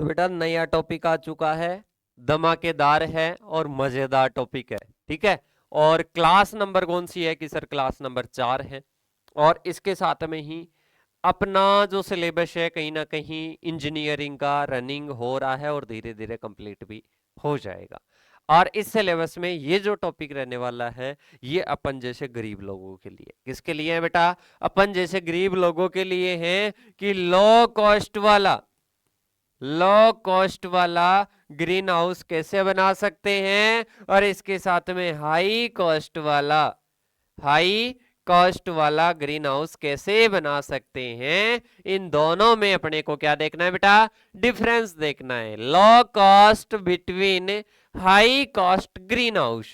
तो बेटा नया टॉपिक आ चुका है, धमाकेदार है और मजेदार टॉपिक है। ठीक है, और क्लास नंबर कौन सी है कि सर क्लास नंबर 4 है। और इसके साथ में ही अपना जो सिलेबस है कहीं ना कहीं इंजीनियरिंग का रनिंग हो रहा है और धीरे धीरे कंप्लीट भी हो जाएगा। और इस सिलेबस में ये जो टॉपिक रहने वाला है ये अपन जैसे गरीब लोगों के लिए, किसके लिए है बेटा? अपन जैसे गरीब लोगों के लिए है कि लो कॉस्ट वाला ग्रीन हाउस कैसे बना सकते हैं, और इसके साथ में हाई कॉस्ट वाला ग्रीन हाउस कैसे बना सकते हैं। इन दोनों में अपने को क्या देखना है बेटा? डिफरेंस देखना है। Low cost between high cost green house,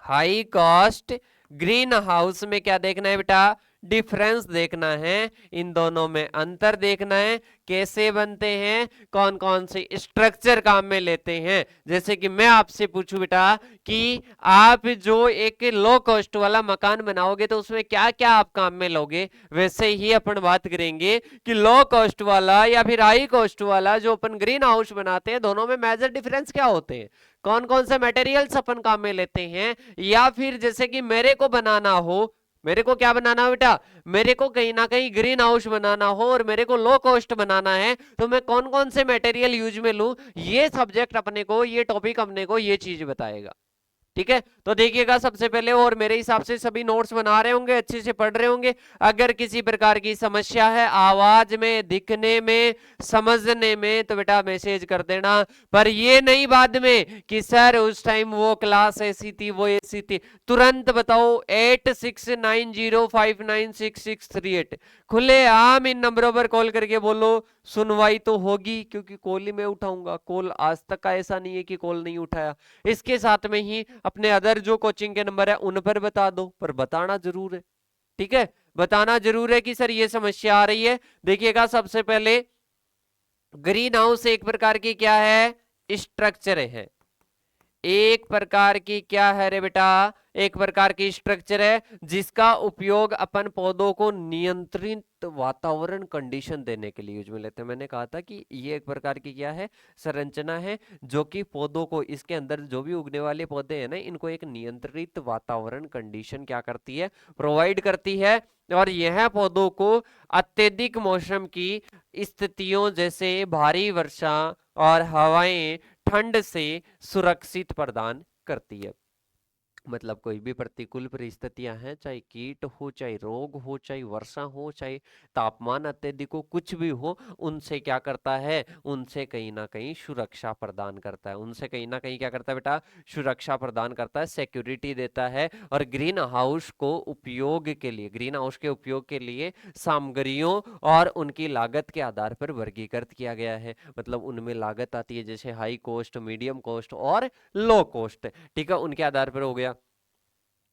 high cost green house में क्या देखना है बेटा? डिफरेंस देखना है। इन दोनों में अंतर देखना है, कैसे बनते हैं, कौन कौन से स्ट्रक्चर काम में लेते हैं। जैसे कि मैं आपसे पूछूं बेटा कि आप जो एक लो कॉस्ट वाला मकान बनाओगे तो उसमें क्या क्या आप काम में लोगे, वैसे ही अपन बात करेंगे कि लो कॉस्ट वाला या फिर हाई कॉस्ट वाला जो अपन ग्रीन हाउस बनाते हैं दोनों में मेजर डिफरेंस क्या होते हैं, कौन कौन से मटेरियल्स अपन काम में लेते हैं। या फिर जैसे कि मेरे को बनाना हो, मेरे को क्या बनाना हो बेटा? मेरे को कहीं ना कहीं ग्रीन हाउस बनाना हो और मेरे को लो कॉस्ट बनाना है, तो मैं कौन कौन से मटेरियल यूज में लूं। ये सब्जेक्ट अपने को, ये टॉपिक अपने को ये चीज बताएगा। ठीक है, तो देखिएगा सबसे पहले, और मेरे हिसाब से सभी नोट्स बना रहे होंगे, अच्छे से पढ़ रहे होंगे। अगर किसी प्रकार की समस्या है आवाज में, दिखने में, समझने में, तो बेटा मैसेज कर देना। पर ये नहीं बाद में कि सर उस टाइम वो क्लास ऐसी थी, वो ऐसी थी। तुरंत बताओ 8690596638, खुले आम इन नंबरों पर कॉल करके बोलो, सुनवाई तो होगी, क्योंकि कॉल ही मैं उठाऊंगा। कॉल आज तक का ऐसा नहीं है कि कॉल नहीं उठाया। इसके साथ में ही अपने अदर जो कोचिंग के नंबर है उन पर बता दो, पर बताना जरूर है। ठीक है, बताना जरूर है कि सर ये समस्या आ रही है। देखिएगा सबसे पहले ग्रीन हाउस एक प्रकार की क्या है? स्ट्रक्चर है। एक प्रकार की क्या है रे बेटा? एक प्रकार की स्ट्रक्चर है जिसका उपयोग अपन पौधों को नियंत्रित वातावरण कंडीशन देने के लिए यूज में लेते हैं। मैंने कहा था कि ये एक प्रकार की क्या है? संरचना है जो कि पौधों को, इसके अंदर जो भी उगने वाले पौधे हैं ना, इनको एक नियंत्रित वातावरण कंडीशन क्या करती है? प्रोवाइड करती है। और यह पौधों को अत्यधिक मौसम की स्थितियों जैसे भारी वर्षा और हवाएं, ठंड से सुरक्षित प्रदान करती है। मतलब कोई भी प्रतिकूल परिस्थितियां हैं, चाहे कीट हो, चाहे रोग हो, चाहे वर्षा हो, चाहे तापमान अत्यधिक हो, कुछ भी हो, उनसे क्या करता है? उनसे कहीं ना कहीं सुरक्षा प्रदान करता है। उनसे कहीं ना कहीं क्या करता है बेटा? सुरक्षा प्रदान करता है, सिक्योरिटी देता है। और ग्रीन हाउस को उपयोग के लिए, ग्रीन हाउस के उपयोग के लिए सामग्रियों और उनकी लागत के आधार पर वर्गीकृत किया गया है। मतलब उनमें लागत आती है जैसे हाई कॉस्ट, मीडियम कॉस्ट और लो कॉस्ट। ठीक है, उनके आधार पर हो गया।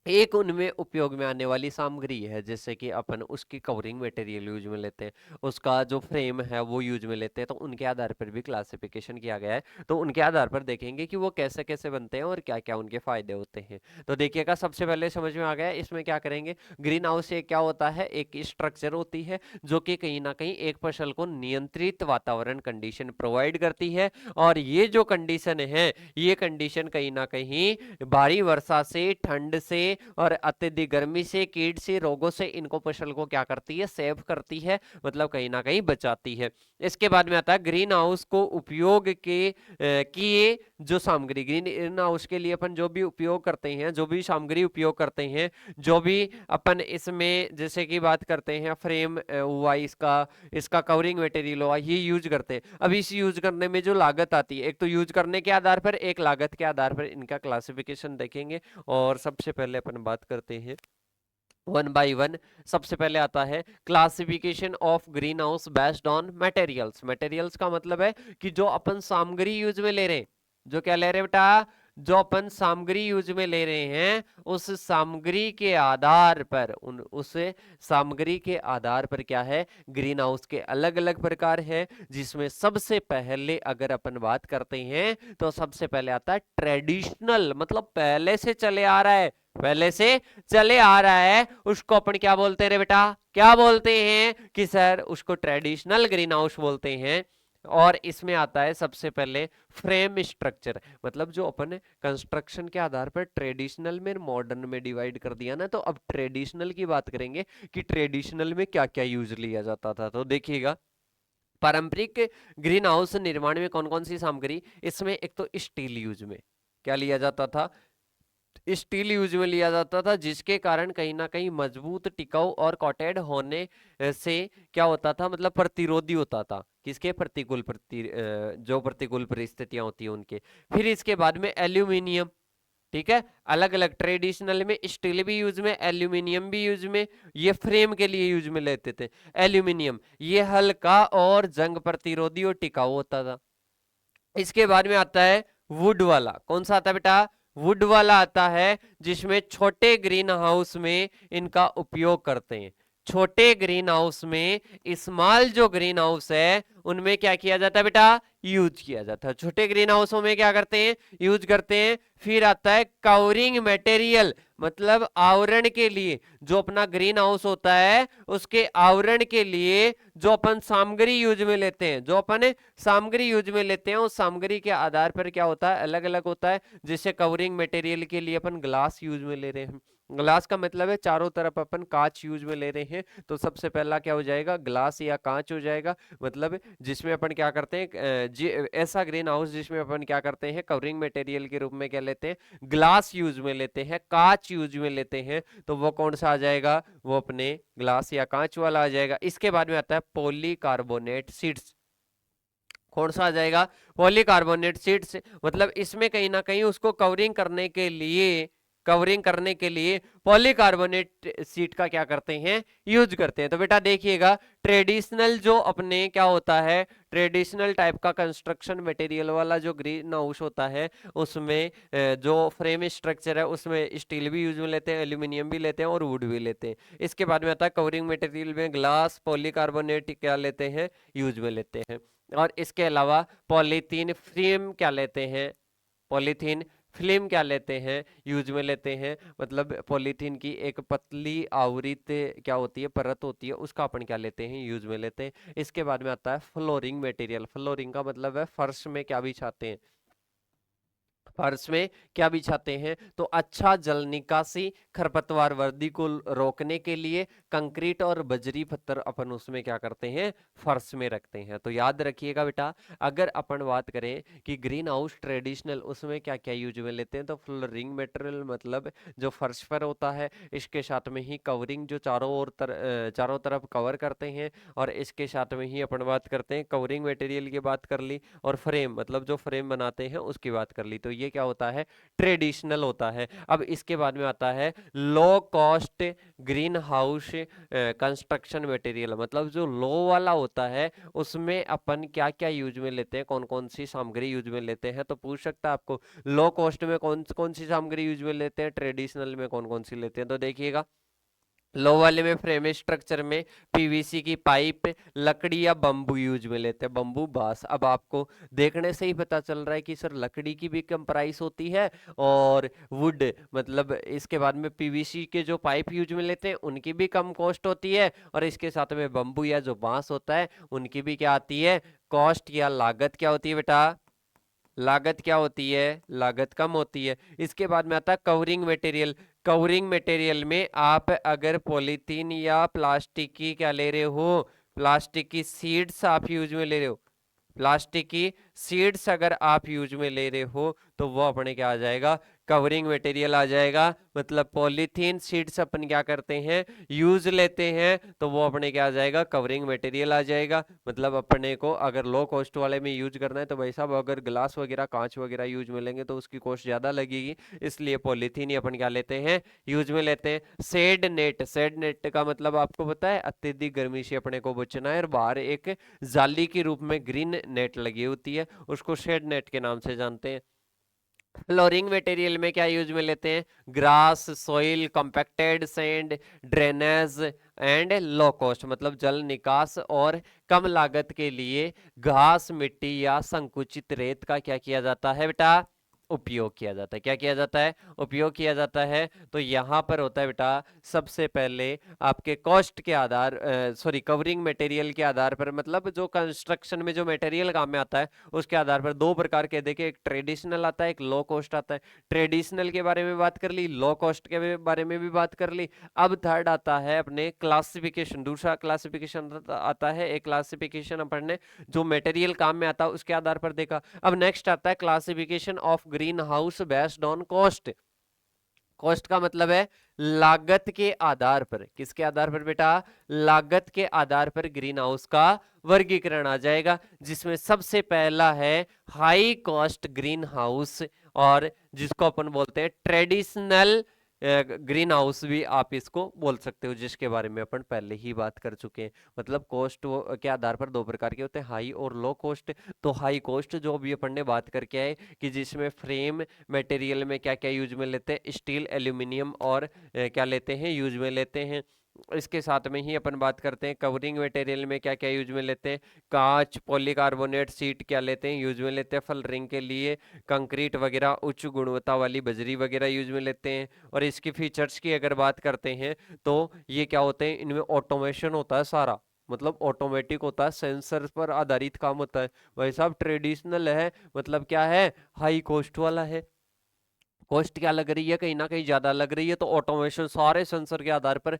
एक उनमें उपयोग में आने वाली सामग्री है, जैसे कि अपन उसकी कवरिंग मटेरियल यूज में लेते हैं, उसका जो फ्रेम है वो यूज में लेते हैं, तो उनके आधार पर भी क्लासिफिकेशन किया गया है। तो उनके आधार पर देखेंगे कि वो कैसे कैसे बनते हैं और क्या क्या उनके फायदे होते हैं। तो देखिएगा सबसे पहले समझ में आ गया। इसमें क्या करेंगे? ग्रीन हाउस से क्या होता है? एक स्ट्रक्चर होती है जो कि कहीं ना कहीं एक फसल को नियंत्रित वातावरण कंडीशन प्रोवाइड करती है। और ये जो कंडीशन है, ये कंडीशन कहीं ना कहीं भारी वर्षा से, ठंड से और अत्यधिक गर्मी से, कीट से, रोगों से इनको फसल को क्या करती है? सेव करती है, मतलब कहीं ना कहीं बचाती है। इसके बाद में आता है ग्रीन हाउस को उपयोग के किए जो सामग्री, ग्रीन हाउस के लिए अपन जो भी उपयोग करते हैं, जो भी सामग्री उपयोग करते हैं, जो भी अपन इसमें जैसे कि बात करते हैं, फ्रेम हुआ इसका, इसका कवरिंग मटेरियल हुआ, ये यूज करते हैं। अब इस यूज करने में जो लागत आती है, एक तो यूज करने के आधार पर, एक लागत के आधार पर, इनका क्लासिफिकेशन देखेंगे। और सबसे पहले अपन बात करते हैं वन बाय वन। सबसे पहले आता है classification of green house based on materials. Materials का मतलब है कि जो अपन सामग्री यूज में ले रहे हैं, जो क्या ले रहे हैं बेटा? जो अपन सामग्री यूज में ले रहे हैं, उस सामग्री के आधार पर, उस सामग्री के आधार पर क्या है? ग्रीन हाउस के अलग अलग प्रकार है, जिसमें सबसे पहले अगर अपन बात करते हैं तो सबसे पहले आता है ट्रेडिशनल, मतलब पहले से चले आ रहा है, पहले से चले आ रहा है, उसको अपन क्या बोलते हैं रे बेटा? क्या बोलते हैं कि सर उसको ट्रेडिशनल ग्रीन हाउस बोलते हैं। और इसमें आता है सबसे पहले फ्रेम स्ट्रक्चर, मतलब जो अपन कंस्ट्रक्शन के आधार पर ट्रेडिशनल में मॉडर्न में डिवाइड कर दिया ना, तो अब ट्रेडिशनल की बात करेंगे कि ट्रेडिशनल में क्या क्या यूज लिया जाता था। तो देखिएगा, पारंपरिक ग्रीन हाउस निर्माण में कौन कौन सी सामग्री, इसमें एक तो स्टील यूज में क्या लिया जाता था, स्टील यूज में लिया जाता था, जिसके कारण कहीं ना कहीं मजबूत, टिकाऊ और कॉटेड होने से क्या होता था, मतलब प्रतिरोधी होता था, किसके जो प्रतिकूल परिस्थितियां होती है उनके। फिर इसके बाद में एल्यूमिनियम, ठीक है, अलग अलग ट्रेडिशनल में स्टील भी यूज में, एल्यूमिनियम भी यूज में, ये फ्रेम के लिए यूज में लेते थे। एल्यूमिनियम ये हल्का और जंग प्रतिरोधी और टिकाऊ होता था। इसके बाद में आता है वुड वाला, कौन सा आता है बेटा, वुड वाला आता है, जिसमें छोटे ग्रीन हाउस में इनका उपयोग करते हैं। छोटे ग्रीन हाउस में, स्मॉल जो ग्रीन हाउस है उनमें क्या किया जाता है बेटा, यूज किया जाता है। छोटे ग्रीन हाउसों में क्या करते हैं, यूज करते हैं। फिर आता है कवरिंग मटेरियल, मतलब आवरण के लिए, जो अपना ग्रीन हाउस होता है उसके आवरण के लिए जो अपन सामग्री यूज में लेते हैं, जो अपन सामग्री यूज में लेते हैं, उस सामग्री के आधार पर क्या होता है, अलग अलग होता है। जैसे कवरिंग मटेरियल के लिए अपन ग्लास यूज में ले रहे हैं, ग्लास का मतलब है चारों तरफ अपन कांच यूज में ले रहे हैं, तो सबसे पहला क्या हो जाएगा, ग्लास या कांच हो जाएगा। मतलब जिसमें अपन क्या करते हैं, ऐसा ग्रीन हाउस जिसमें अपन क्या करते हैं, कवरिंग मटेरियल के रूप में क्या लेते हैं, ग्लास यूज में लेते हैं, कांच यूज में लेते हैं, तो वो कौन सा आ जाएगा, वो अपने ग्लास या कांच वाला आ जाएगा। इसके बाद में आता है पॉलीकार्बोनेट शीट्स, कौन सा आ जाएगा, पॉलीकार्बोनेट शीट्स, मतलब इसमें कहीं ना कहीं उसको कवरिंग करने के लिए पॉलीकार्बोनेट शीट का क्या करते हैं, यूज करते हैं। तो बेटा देखिएगा, ट्रेडिशनल जो अपने क्या होता है, ट्रेडिशनल टाइप का कंस्ट्रक्शन मटेरियल वाला जो ग्रीन हाउस होता है, उसमें जो फ्रेम स्ट्रक्चर है उसमें स्टील भी यूज में लेते हैं, एल्यूमिनियम भी लेते हैं और वुड भी लेते हैं। इसके बाद में आता है कवरिंग मटेरियल में ग्लास, पॉलीकार्बोनेट क्या लेते हैं, यूज में लेते हैं। और इसके अलावा पॉलीथीन फिल्म क्या लेते हैं, पॉलीथीन फिल्म क्या लेते हैं, यूज में लेते हैं। मतलब पॉलीथीन की एक पतली आवृत क्या होती है, परत होती है, उसका अपन क्या लेते हैं, यूज में लेते हैं। इसके बाद में आता है फ्लोरिंग मटेरियल, फ्लोरिंग का मतलब है फर्श में क्या बिछाते हैं, फर्श में क्या बिछाते हैं, तो अच्छा जल निकासी, खरपतवार वृद्धि को रोकने के लिए कंक्रीट और बजरी पत्थर अपन उसमें क्या करते हैं, फर्श में रखते हैं। तो याद रखिएगा बेटा, अगर अपन बात करें कि ग्रीन हाउस ट्रेडिशनल, उसमें क्या क्या यूज में लेते हैं, तो फ्लोरिंग मटेरियल मतलब जो फर्श पर होता है, इसके साथ में ही कवरिंग जो चारों तरफ कवर करते हैं, और इसके साथ में ही अपन बात करते हैं, कवरिंग मटेरियल की बात कर ली, और फ्रेम मतलब जो फ्रेम बनाते हैं उसकी बात कर ली। तो ये क्या होता है, ट्रेडिशनल होता है। अब इसके बाद में आता है low cost green house construction material, मतलब जो लो वाला होता है उसमें अपन क्या क्या यूज में लेते हैं, कौन कौन सी सामग्री यूज में लेते हैं। तो पूछ सकता है आपको, लो कॉस्ट में कौन कौन सी सामग्री यूज में लेते हैं, ट्रेडिशनल में कौन कौन सी लेते हैं। तो देखिएगा, लो वाले में फ्रेम स्ट्रक्चर में पीवीसी की पाइप, लकड़ी या बम्बू यूज में लेते हैं, बम्बू बांस। अब आपको देखने से ही पता चल रहा है कि सर लकड़ी की भी कम प्राइस होती है, और वुड मतलब इसके बाद में पीवीसी के जो पाइप यूज में लेते हैं उनकी भी कम कॉस्ट होती है, और इसके साथ में बम्बू या जो बांस होता है उनकी भी क्या आती है, कॉस्ट या लागत क्या होती है बेटा, लागत क्या होती है, लागत कम होती है। इसके बाद में आता है कवरिंग मटेरियल, कवरिंग मटेरियल में आप अगर पॉलीथीन या प्लास्टिक की क्या ले रहे हो, प्लास्टिक की सीड्स आप यूज में ले रहे हो, प्लास्टिक की सीड्स अगर आप यूज में ले रहे हो, तो वो अपने क्या आ जाएगा, कवरिंग मटेरियल आ जाएगा। मतलब पॉलीथीन सीड्स अपन क्या करते हैं, यूज लेते हैं, तो वो अपने क्या आ जाएगा, कवरिंग मटेरियल आ जाएगा। मतलब अपने को अगर लो कॉस्ट वाले में यूज करना है, तो भाई साहब अगर ग्लास वगैरह कांच वगैरह यूज में लेंगे तो उसकी कॉस्ट ज्यादा लगेगी, इसलिए पॉलीथीन ही अपन क्या लेते हैं, यूज में लेते हैं। शेड नेट, शेड नेट का मतलब आपको पता है, अत्यधिक गर्मी से अपने को बचना है, और बाहर एक जाली के रूप में ग्रीन नेट लगी होती है, उसको शेड नेट के नाम से जानते हैं। फ्लोरिंग मटेरियल में क्या यूज में लेते हैं, grass, soil, compacted sand, drainage and low cost, मतलब जल निकास और कम लागत के लिए घास, मिट्टी या संकुचित रेत का क्या किया जाता है बेटा, उपयोग किया जाता है। क्या किया जाता है? उपयोग किया जाता है। तो यहाँ पर होता है बेटा, सबसे पहले आपके कॉस्ट के आधार सॉरी कवरिंग मटेरियल के आधार पर, मतलब जो कंस्ट्रक्शन में जो मटेरियल काम में आता है उसके आधार पर दो प्रकार के देखिए, एक ट्रेडिशनल आता है, एक लो कॉस्ट आता है। ट्रेडिशनल के बारे में बात कर ली, लो कॉस्ट के बारे में भी बात कर ली। अब थर्ड आता है अपने क्लासिफिकेशन, दूसरा क्लासिफिकेशन आता है, एक क्लासिफिकेशन अपन ने जो मटेरियल काम में आता है उसके आधार पर देखा। अब नेक्स्ट आता है classification of green house based on cost. Cost का मतलब है लागत के आधार पर। किसके आधार पर बेटा? लागत के आधार पर ग्रीन हाउस का वर्गीकरण आ जाएगा, जिसमें सबसे पहला है हाई कॉस्ट ग्रीन हाउस, और जिसको अपन बोलते हैं ट्रेडिशनल ग्रीन हाउस भी आप इसको बोल सकते हो, जिसके बारे में अपन पहले ही बात कर चुके हैं। मतलब कॉस्ट के आधार पर दो प्रकार के होते हैं, हाई और लो कॉस्ट। तो हाई कॉस्ट जो अभी अपन ने बात करके आए कि जिसमें फ्रेम मटेरियल में क्या क्या यूज में लेते हैं, स्टील, एल्यूमिनियम और क्या लेते हैं, यूज में लेते हैं। इसके साथ में ही अपन बात करते हैं कवरिंग मटेरियल में क्या क्या यूज में लेते हैं, कांच, पॉलीकार्बोनेट शीट क्या लेते हैं, यूज में लेते हैं फलरिंग के लिए, कंक्रीट वगैरह, उच्च गुणवत्ता वाली बजरी वगैरह यूज में लेते हैं। और इसकी फीचर्स की अगर बात करते हैं तो ये क्या होते हैं, इनमें ऑटोमेशन होता है सारा, मतलब ऑटोमेटिक होता है, सेंसर पर आधारित काम होता है। भाई साहब ट्रेडिशनल है मतलब क्या है, हाई कॉस्ट वाला है। कॉस्ट क्या लग रही है, कहीं ना कहीं ज्यादा लग रही है, तो ऑटोमेशन सारे सेंसर के आधार पर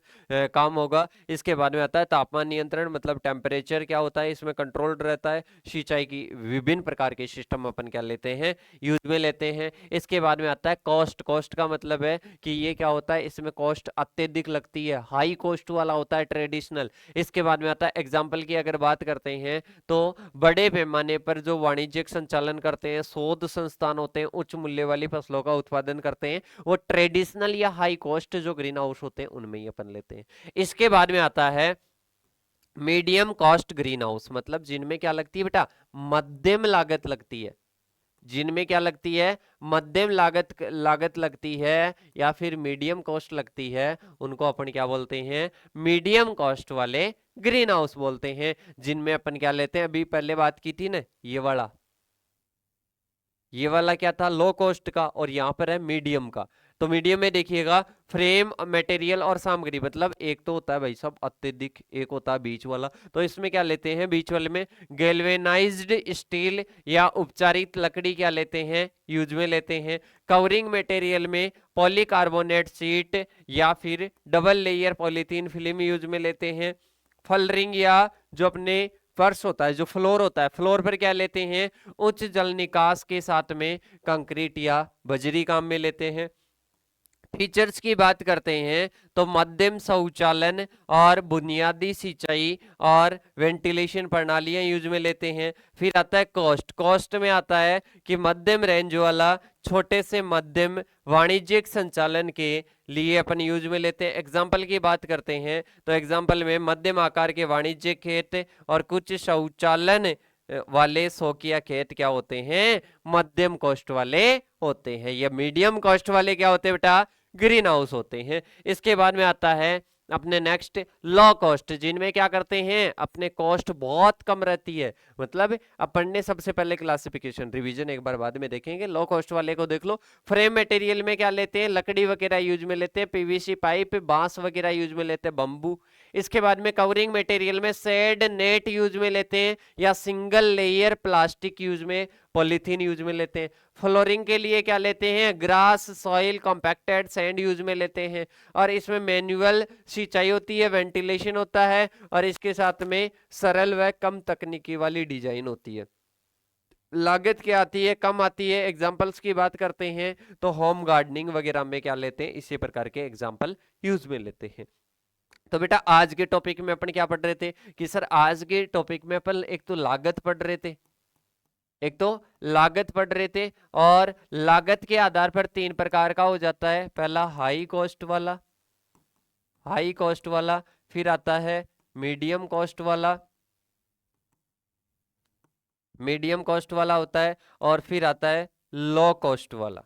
काम होगा। इसके बाद में आता है तापमान नियंत्रण, मतलब टेम्परेचर क्या होता है, इसमें कंट्रोल्ड रहता है। सिंचाई की विभिन्न प्रकार के सिस्टम अपन क्या लेते हैं, यूज में लेते हैं। इसके बाद में आता है कॉस्ट। कॉस्ट का मतलब है कि ये क्या होता है, इसमें कॉस्ट अत्यधिक लगती है, हाई कॉस्ट वाला होता है ट्रेडिशनल। इसके बाद में आता है एग्जाम्पल की अगर बात करते हैं तो बड़े पैमाने पर जो वाणिज्यिक संचालन करते हैं, शोध संस्थान होते हैं, उच्च मूल्य वाली फसलों का उत्पादन करते हैं, वो ट्रेडिशनल या हाई कॉस्ट जो ग्रीन हाउस होते हैं उनमें ही अपन लेते हैं। इसके बाद में आता है मीडियम कॉस्ट ग्रीन हाउस, मतलब जिनमें क्या लगती है बेटा, मध्यम लागत लगती है। जिनमें क्या लगती है, मध्यम लागत लगती है या फिर मीडियम कॉस्ट लगती है, उनको अपन क्या बोलते हैं, मीडियम कॉस्ट वाले ग्रीन हाउस बोलते हैं। जिनमें अपन क्या लेते हैं, अभी पहले बात की थी ना, ये वाला क्या था, लो कॉस्ट का, और यहां पर है मीडियम का। तो मीडियम में देखिएगा फ्रेम मटेरियल और सामग्री, मतलब एक तो होता है भाई साहब अत्यधिक, एक होता है बीच वाला। तो इसमें क्या लेते हैं, बीच वाले में गैल्वेनाइज्ड स्टील या उपचारित लकड़ी क्या लेते हैं, यूज में लेते हैं। कवरिंग मटेरियल में पॉलीकार्बोनेट शीट या फिर double layer polythene film use में लेते हैं। फलरिंग या जो अपने फर्श होता है, जो फ्लोर होता है, फ्लोर पर क्या लेते हैं, उच्च जल निकास के साथ में कंक्रीट या बजरी काम में लेते हैं। फीचर्स की बात करते हैं तो मध्यम शौचालन और बुनियादी सिंचाई और वेंटिलेशन प्रणालियां यूज में लेते हैं। फिर आता है कॉस्ट। कॉस्ट में आता है कि मध्यम रेंज वाला, छोटे से मध्यम वाणिज्यिक संचालन के लिए अपन यूज में लेते हैं। एग्जाम्पल की बात करते हैं तो एग्जाम्पल में मध्यम आकार के वाणिज्यिक खेत और कुछ शौचालन वाले शौकिया खेत क्या होते हैं, मध्यम कॉस्ट वाले होते हैं। ये मीडियम कॉस्ट वाले क्या होते हैं बेटा, ग्रीन हाउस होते हैं। इसके बाद में आता है अपने नेक्स्ट लो कॉस्ट, जिनमें क्या करते हैं, अपने कॉस्ट बहुत कम रहती है। मतलब अपन ने सबसे पहले क्लासिफिकेशन रिवीजन एक बार बाद में देखेंगे, लो कॉस्ट वाले को देख लो। फ्रेम मटेरियल में क्या लेते हैं, लकड़ी वगैरह यूज में लेते हैं, पीवीसी पाइप, बांस वगैरह यूज में लेते हैं, बंबू। इसके बाद में कवरिंग मटेरियल में शेड नेट यूज में लेते हैं या सिंगल लेयर प्लास्टिक यूज में, पॉलीथीन यूज में लेते हैं। फ्लोरिंग के लिए क्या लेते हैं, grass, soil, compacted sand use में लेते हैं। और इसमें मैनुअल सिंचाई होती है, वेंटिलेशन होता है, और इसके साथ में सरल व कम तकनीकी वाली डिजाइन होती है। लागत क्या आती है, कम आती है। एग्जांपल्स की बात करते हैं तो होम गार्डनिंग वगैरह में क्या लेते हैं, इसी प्रकार के एग्जांपल यूज में लेते हैं। तो बेटा आज के टॉपिक में अपन क्या पढ़ रहे थे कि सर आज के टॉपिक में अपन एक तो लागत पढ़ रहे थे, एक तो लागत पढ़ रहे थे, और लागत के आधार पर तीन प्रकार का हो जाता है। पहला हाई कॉस्ट वाला, हाई कॉस्ट वाला, फिर आता है मीडियम कॉस्ट वाला, मीडियम कॉस्ट वाला होता है, और फिर आता है लो कॉस्ट वाला।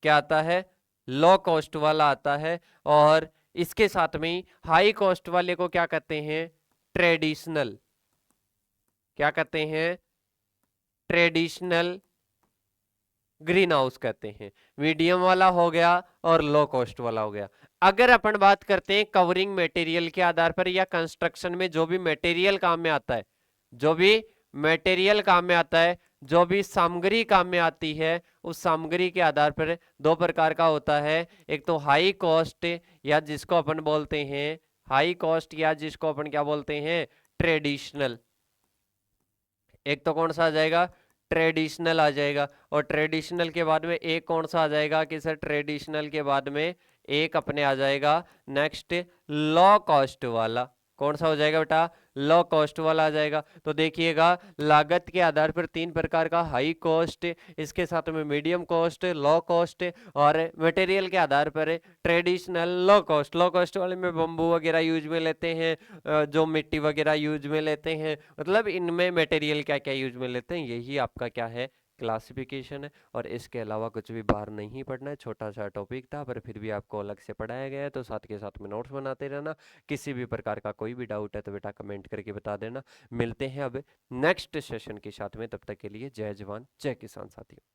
क्या आता है, लो कॉस्ट वाला आता है। और इसके साथ में ही हाई कॉस्ट वाले को क्या कहते हैं, ट्रेडिशनल, क्या कहते हैं, ट्रेडिशनल ग्रीन हाउस कहते हैं। मीडियम वाला हो गया और लो कॉस्ट वाला हो गया। अगर अपन बात करते हैं कवरिंग मटेरियल के आधार पर या कंस्ट्रक्शन में जो भी मटेरियल काम में आता है, जो भी मटेरियल काम में आता है, जो भी सामग्री काम में आती है, उस सामग्री के आधार पर दो प्रकार का होता है। एक तो हाई कॉस्ट या जिसको अपन बोलते हैं हाई कॉस्ट, या जिसको अपन क्या बोलते हैं ट्रेडिशनल। एक तो कौन सा आ जाएगा ट्रेडिशनल आ जाएगा, और ट्रेडिशनल के बाद में एक कौन सा आ जाएगा कि सर ट्रेडिशनल के बाद में एक अपने आ जाएगा नेक्स्ट लो कॉस्ट वाला। कौन सा हो जाएगा बेटा लो कॉस्ट वाला आ जाएगा। तो देखिएगा लागत के आधार पर तीन प्रकार का हाई कॉस्ट, इसके साथ में मीडियम कॉस्ट, लो कॉस्ट, और मटेरियल के आधार पर traditional low cost. Low cost वाले में बम्बू वगैरह यूज में लेते हैं, जो मिट्टी वगैरह यूज में लेते हैं, मतलब इनमें मटेरियल क्या क्या यूज में लेते हैं, यही आपका क्या है क्लासिफिकेशन है। और इसके अलावा कुछ भी बाहर नहीं पढ़ना है, छोटा सा टॉपिक था पर फिर भी आपको अलग से पढ़ाया गया है, तो साथ के साथ में नोट्स बनाते रहना। किसी भी प्रकार का कोई भी डाउट है तो बेटा कमेंट करके बता देना। मिलते हैं अब नेक्स्ट सेशन के साथ में, तब तक के लिए जय जवान जय किसान साथियों।